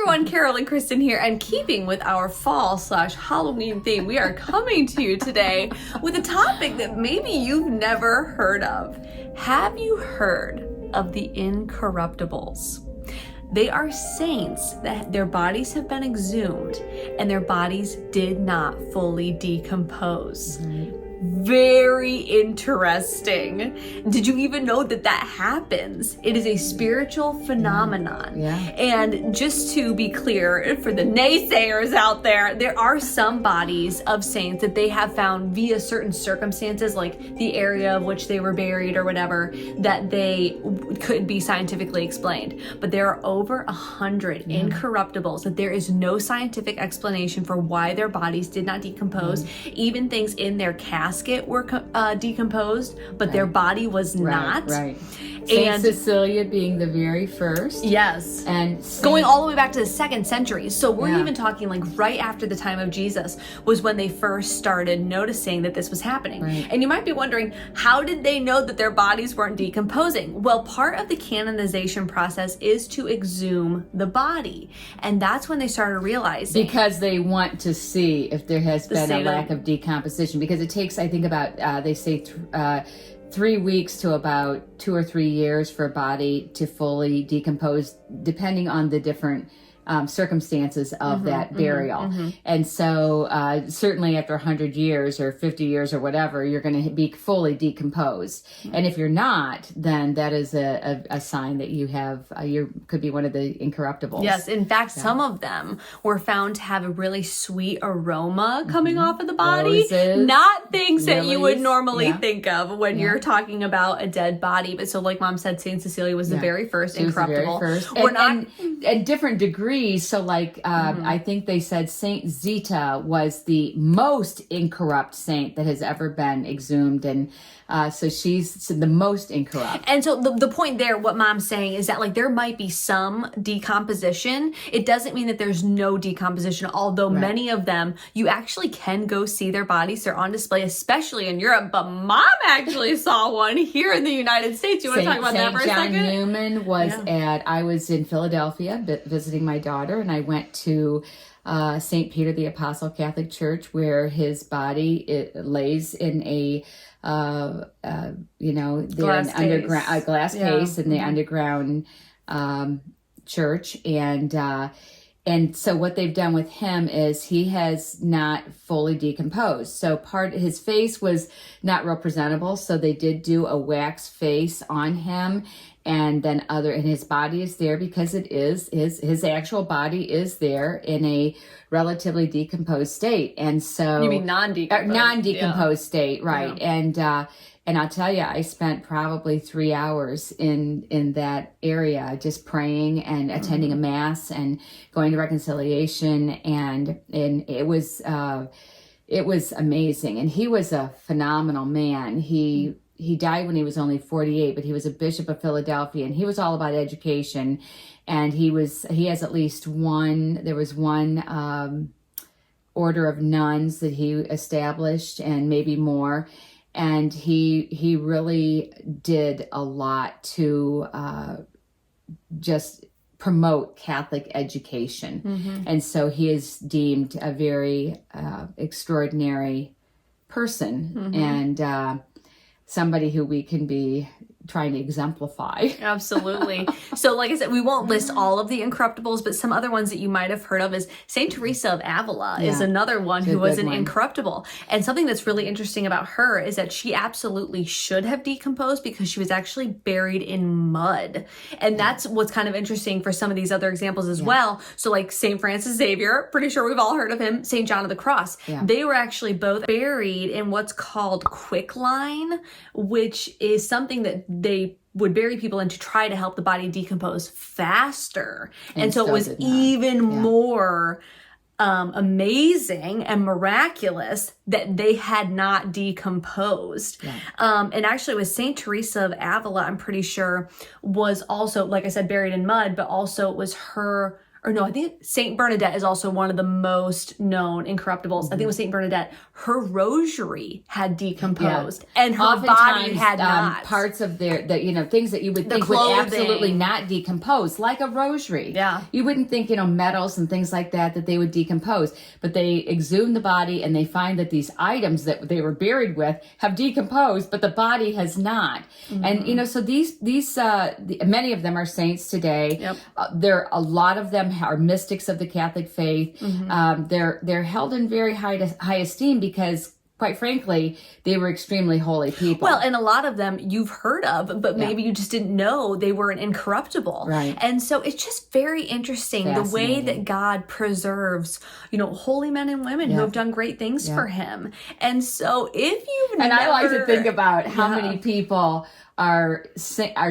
everyone, Carol and Kristen here, and keeping with our fall/Halloween theme, we are coming to you today with a topic that maybe you've never heard of. Have you heard of the Incorruptibles? They are saints that their bodies have been exhumed and their bodies did not fully decompose. Very interesting. Did you even know that that happens? It is a spiritual phenomenon. Yeah. And just to be clear, for the naysayers out there, there are some bodies of saints that they have found via certain circumstances, like the area of which they were buried or whatever, that they could be scientifically explained. But there are over 100 incorruptibles that there is no scientific explanation for why their bodies did not decompose. Even things in their casket were decomposed, but their body was not. Right. Saint Cecilia being the very first. Yes. And going all the way back to the 2nd century. So we're even talking like right after the time of Jesus was when they first started noticing that this was happening. Right. And you might be wondering, how did they know that their bodies weren't decomposing? Well, part of the canonization process is to exhume the body. And that's when they started realizing. Because they want to see if there has been a lack of decomposition. Because it takes, I think about, they say 3 weeks to about 2 or 3 years for a body to fully decompose, depending on the different circumstances of that burial. And so certainly after 100 years or 50 years or whatever, you're going to be fully decomposed. And if you're not, then that is a sign that you have, you could be one of the incorruptibles. Yes, in fact, some of them were found to have a really sweet aroma coming off of the body. Roses, not things that you would lilies, normally think of when you're talking about a dead body. But so like Mom said, Saint Cecilia was the very first incorruptible. We're not at different degrees. So like, I think they said Saint Zita was the most incorrupt saint that has ever been exhumed. And so she's the most incorrupt. And so the point there, what Mom's saying is that like there might be some decomposition. It doesn't mean that there's no decomposition, although many of them, you actually can go see their bodies. They're on display, especially in Europe. But Mom actually saw one here in the United States. You want to talk about that for a second? John Newman was I was in Philadelphia visiting my daughter, and I went to St. Peter the Apostle Catholic Church, where his body lays in a glass underground glass case in the underground church. And so what they've done with him is he has not fully decomposed. So his face was not real presentable. So they did do a wax face on him. And then and his body is there because it is, his actual body is there in a relatively decomposed state. And so. You mean non-decomposed? Non-decomposed state, right. Yeah. And I'll tell you, I spent probably 3 hours in that area just praying and attending a mass and going to reconciliation. And it was amazing. And he was a phenomenal man. He died when he was only 48, but he was a bishop of Philadelphia, and he was all about education. And he has at least one order of nuns that he established, and maybe more. And he really did a lot to just promote Catholic education. And so he is deemed a very extraordinary person, and somebody who we can be trying to exemplify. Absolutely. So like I said, we won't list all of the incorruptibles, but some other ones that you might have heard of is Saint Teresa of Avila is another one who was an incorruptible. And something that's really interesting about her is that she absolutely should have decomposed because she was actually buried in mud. And that's what's kind of interesting for some of these other examples as well. So like Saint Francis Xavier, pretty sure we've all heard of him, Saint John of the Cross. They were actually both buried in what's called quicklime, which is something that they would bury people in to try to help the body decompose faster. And so it was even more amazing and miraculous that they had not decomposed. And actually with Saint Teresa of Avila, I'm pretty sure was also, like I said, buried in mud, but also it was her I think Saint Bernadette is also one of the most known incorruptibles. I think it was Saint Bernadette. Her rosary had decomposed, and her body had not. Parts of things that you would think would absolutely not decompose, like a rosary. Yeah, you wouldn't think, metals and things like that they would decompose, but they exhume the body and they find that these items that they were buried with have decomposed, but the body has not. And so these many of them are saints today. Yep. A lot of them are mystics of the Catholic faith. They're held in very high esteem because, quite frankly, they were extremely holy people. Well, and a lot of them you've heard of, but maybe you just didn't know they were an incorruptible. Right. And so it's just very interesting the way that God preserves, holy men and women who have done great things for him. And so if you've I like to think about how many people are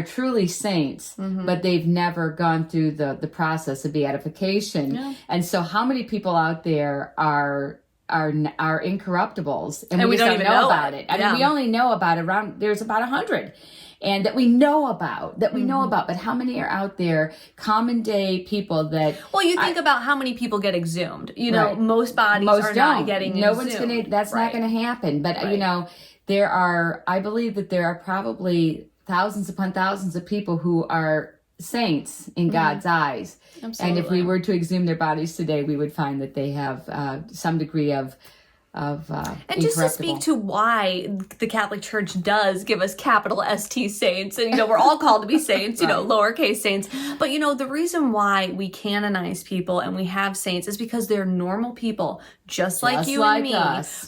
truly saints, but they've never gone through the process of beatification. Yeah. And so how many people out there are incorruptibles, and we just don't know about it. I mean, we only know about there's about 100, and that we know about. But how many are out there, common day people that? Well, you think about how many people get exhumed. Most bodies are not getting exhumed. No one's gonna. That's not going to happen. But I believe that there are probably thousands upon thousands of people who are saints in God's eyes. Absolutely. And if we were to exhume their bodies today, we would find that they have some degree of and just to speak to why the Catholic Church does give us capital ST saints, and we're all called to be saints, lowercase saints, but the reason why we canonize people and we have saints is because they're normal people, just like you and me,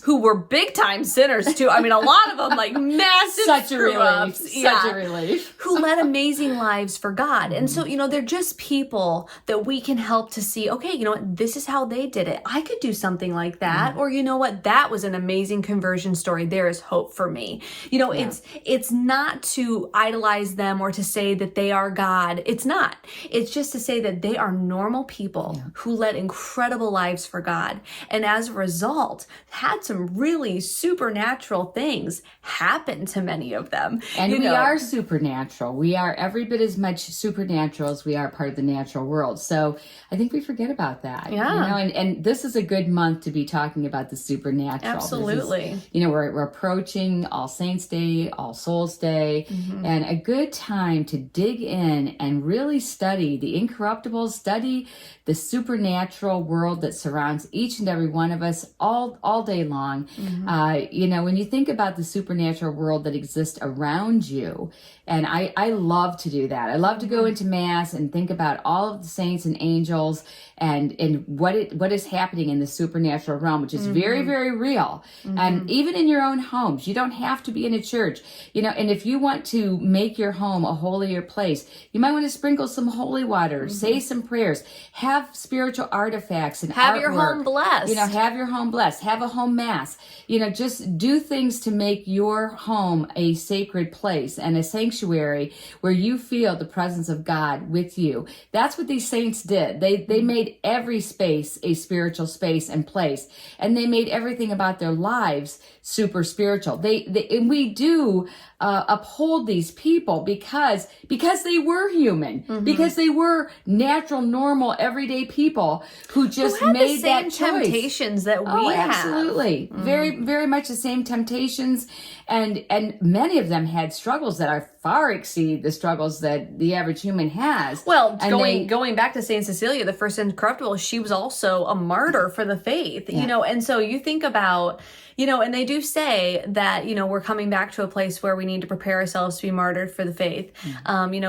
who were big time sinners too. I mean, a lot of them like massive such a relief, who led amazing lives for God. And so they're just people that we can help to see, okay, this is how they did it. I could do something like that, or that was an amazing conversion story. There is hope for me. It's not to idolize them or to say that they are God. It's not. It's just to say that they are normal people who led incredible lives for God. And as a result, had some really supernatural things happen to many of them. And we are supernatural. We are every bit as much supernatural as we are part of the natural world. So I think we forget about that. Yeah. And this is a good month to be talking about the supernatural. Absolutely. We're approaching All Saints Day, All Souls Day, and a good time to dig in and really study the incorruptibles, study the supernatural world that surrounds each and every one of us all day long. When you think about the supernatural world that exists around you, and I love to do that. I love to go into Mass and think about all of the saints and angels and what is happening in the supernatural realm, which is very, very real. And even in your own homes, you don't have to be in a church, and if you want to make your home a holier place, you might want to sprinkle some holy water, say some prayers, have spiritual artifacts and have artwork. your home blessed. Have your home blessed, have a home Mass, just do things to make your home a sacred place and a sanctuary where you feel the presence of God with you. That's what these saints did. They made every space a spiritual space and place, and they made everything about their lives super spiritual. And we do uphold these people because they were human, because they were natural, normal, everyday people who just made that choice. Temptations that we have. Absolutely, very, very much the same temptations, and many of them had struggles that far exceed the struggles that the average human has. Well, going back to Saint Cecilia, the first incorruptible, she was also a martyr for the faith. And so you think about. And they do say that, we're coming back to a place where we need to prepare ourselves to be martyred for the faith,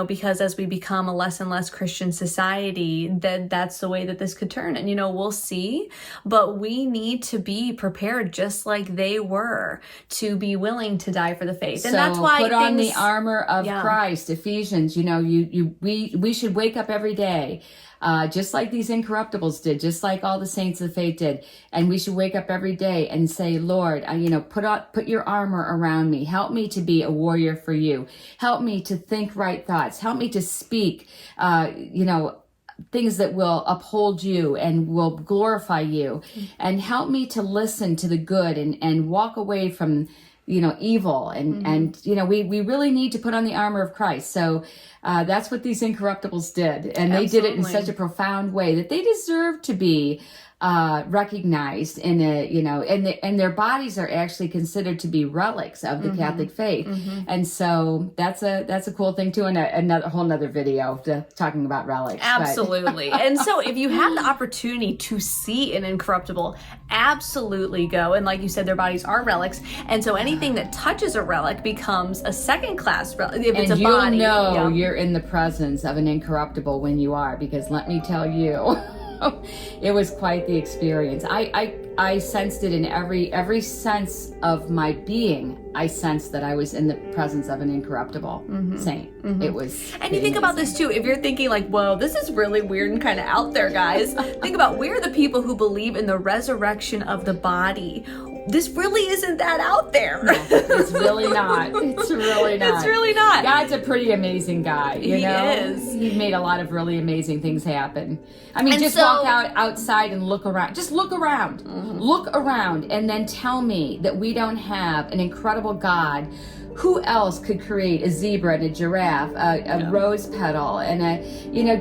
because as we become a less and less Christian society, that's the way that this could turn. And, we'll see, but we need to be prepared just like they were to be willing to die for the faith. And that's why put on the armor of Christ, Ephesians, we should wake up every day. Just like these incorruptibles did, just like all the saints of the faith did. And we should wake up every day and say, Lord, put your armor around me. Help me to be a warrior for you. Help me to think right thoughts. Help me to speak, things that will uphold you and will glorify you. And help me to listen to the good and walk away from evil. And we really need to put on the armor of Christ. So that's what these Incorruptibles did. And they did it in such a profound way that they deserve to be recognized in and their bodies are actually considered to be relics of the Catholic faith. And so that's a cool thing too, and a whole nother video talking about relics. Absolutely. And so if you have the opportunity to see an incorruptible, absolutely go. And like you said, their bodies are relics, and so anything that touches a relic becomes a second class relic. If it's a body, you're in the presence of an incorruptible when you are, because let me tell you, it was quite the experience. I sensed it in every sense of my being. I sensed that I was in the presence of an incorruptible saint. It was And you think about this too, if you're thinking like, whoa, this is really weird and kind of out there, guys. Think about, we're the people who believe in the resurrection of the body. This really isn't that out there. No, it's really not. It's really not. It's really not. God's a pretty amazing guy, He is. He made a lot of really amazing things happen. I mean, And walk outside and look around. Just look around. Look around and then tell me that we don't have an incredible God. Who else could create a zebra and a giraffe, a rose petal, and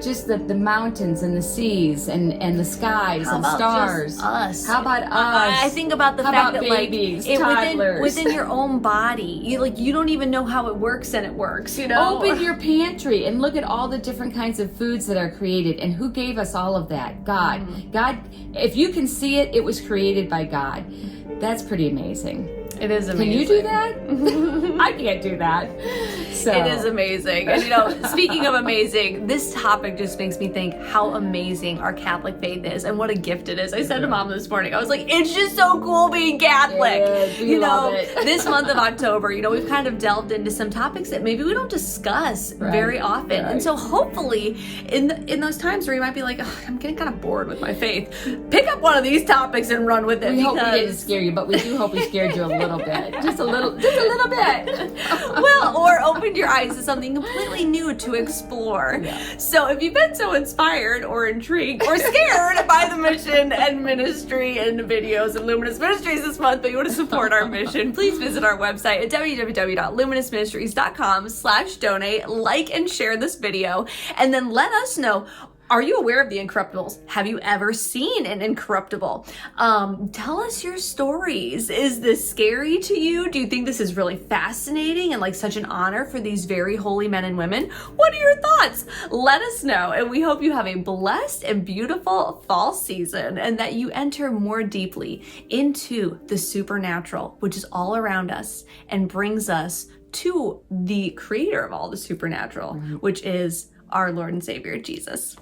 just the mountains and the seas and the skies and stars? Just us? How about us? I think about the fact that babies, toddlers, within your own body, you don't even know how it works, and it works. Open your pantry and look at all the different kinds of foods that are created, and who gave us all of that? God. God. If you can see it, it was created by God. That's pretty amazing. It is amazing. Can you do that? I can't do that. So it is amazing. And speaking of amazing, this topic just makes me think how amazing our Catholic faith is and what a gift it is. I said to Mom this morning, I was like, it's just so cool being Catholic. We love it. This month of October, we've kind of delved into some topics that maybe we don't discuss very often. Right. And so hopefully in those times where you might be like, oh, I'm getting kind of bored with my faith, pick up one of these topics and run with it. We hope we didn't scare you, but we do hope we scared you a little bit. Just a little bit. Well, or opened your eyes to something completely new to explore. Yeah. So if you've been so inspired or intrigued or scared by the mission and ministry and videos of Luminous Ministries this month, but you want to support our mission, please visit our website at www.luminousministries.com/donate, like and share this video, and then let us know, are you aware of the Incorruptibles? Have you ever seen an Incorruptible? Tell us your stories. Is this scary to you? Do you think this is really fascinating and like such an honor for these very holy men and women? What are your thoughts? Let us know. And we hope you have a blessed and beautiful fall season, and that you enter more deeply into the supernatural, which is all around us and brings us to the creator of all the supernatural, which is our Lord and Savior, Jesus.